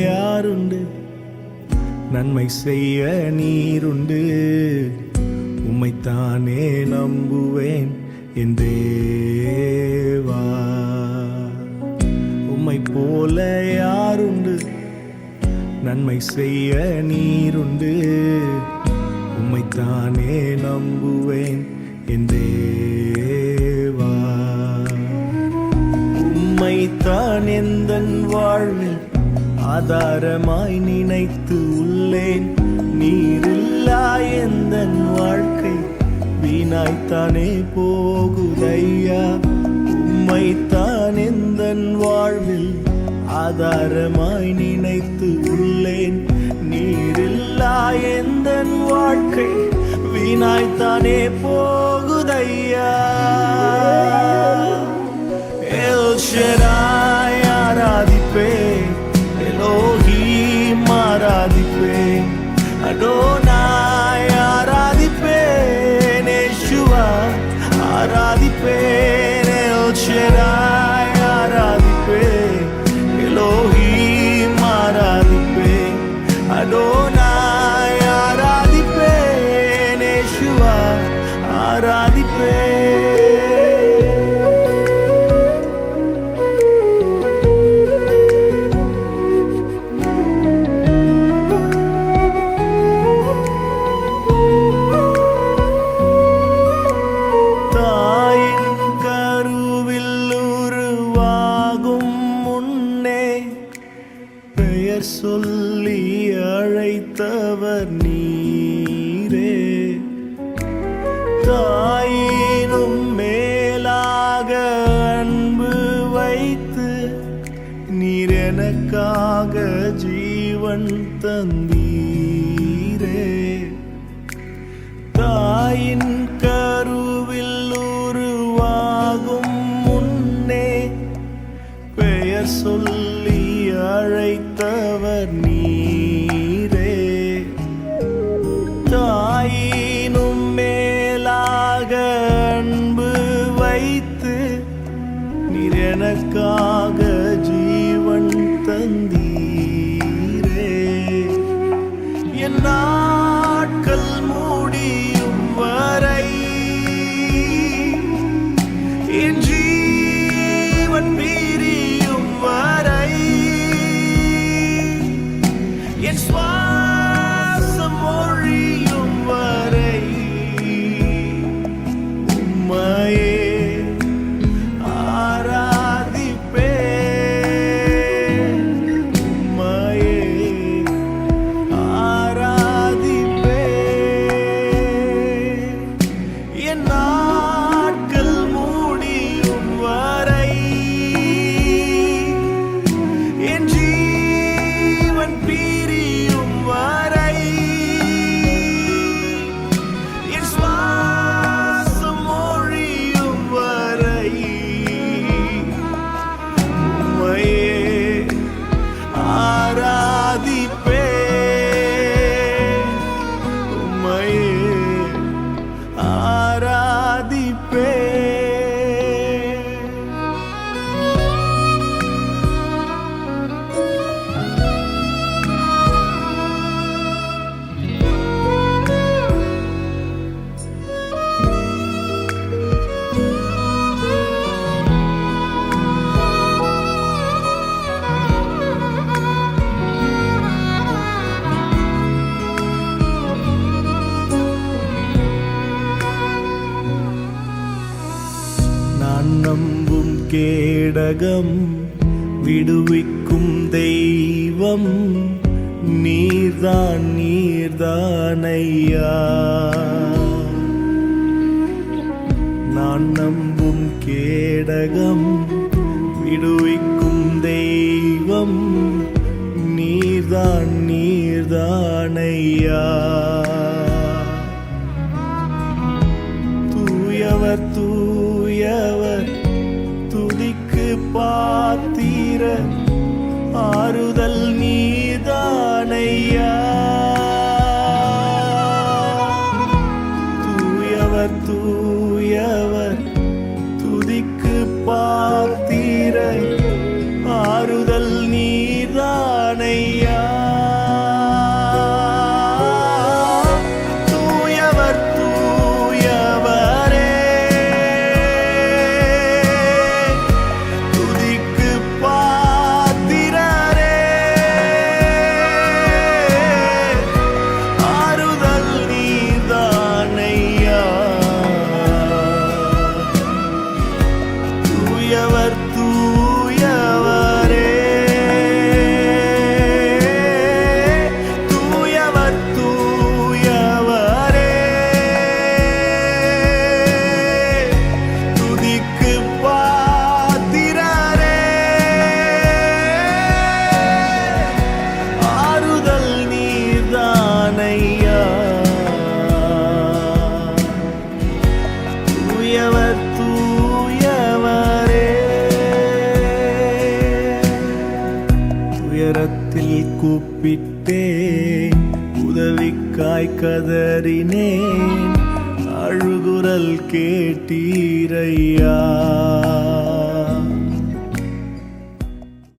யாருண்டு, நன்மை செய்ய நீருண்டு. உம்மைத்தானே நம்புவேன் என் தேவா. உம்மை போல யாருண்டு, நன்மை செய்ய நீருண்டு. உம்மைத்தானே நம்புவேன் என் தேவா. உம்மைத்தான் எந்தன் வாழ்வில் ஆதாரமாய் நினைத்து உள்ளேன். நீரில்லா எந்தன் வாழ்க்கை வீணாய்த்தானே போகுதையா. உம்மைத்தான் எந்தன் வாழ்வில் ஆதாரமாய் நினைத்து உள்ளேன். நீரில்லா எந்தன் வாழ்க்கை வீணாய்த்தானே போகுதையா. எல் ஷடாய் ஆராதிப்பேன், எலோஹீம் ஆராதிப்பேன், அடோனாய் ஆராதிப்பேன், யேசுவா ஆராதிப்பேன். எல் ஷடாய் ஆராதிப்பேன், எலோஹீம் ஆராதிப்பேன், அடோனாய் ஆராதிப்பேன், யேசுவா ஆராதிப்பேன். சொல்லி அழைத்தவர் நீரே. தாயினும் மேலாக அன்பு வைத்து நீர் எனக்காக ஜீவன் தந்தீரே. தாயின் கருவில் உருவாகும் முன்னே பெயர் சொல்லி அழைத்தவர் நீரே. தாயினும் மேலாக அன்பு வைத்து நீர் எனக்காக ஜீவன் தந்தீரே. என் நாட்கள் முடியும் வரை என் ஜீவன் பிரியும் வரை என் சுவாசம் ஒழியும் வரை உம்மையே ஆராதிப்பேன். உம்மையே ஆராதிப்பேன். என் நாட்கள் முடியும் வரை என் ஜீவன் பிரியும் வரை என் சுவாசம் ஒழியும் வரை உம்மையே ஆராதிப்பேன். உம்மையே ஆராதிப்பேன். நான் நம்பும் கேடகம் விடுவிக்கும் தெய்வம் நீர்தான் நீர்தானையா. நான் நம்பும் கேடகம் விடுவிக்கும் தெய்வம் நீர்தான் நீர்தானையா. தூயவர் தூயவர் துதிக்கு பாத்திர ஆறுதல் நீதானையா. தூயவர் தூயவர் துதிக்கு பாத்திர ஆறுதல் நீதான் நீர்தானையா தூயவர் தூயவரே துதிக்கு பாத்திரரே ஆறுதல் நீர்தானையா தூயவர் தூயவரே தூயவர் தூயவரே துதிக்கு பாத்திரரே ஆறுதல் நீர்தானையா தூயவர் தூயவரே உயரத்தில் கூப்பிட்டேன் உதவிக்காய் கதறினேன் அழுகுரல் கேட்டீரையா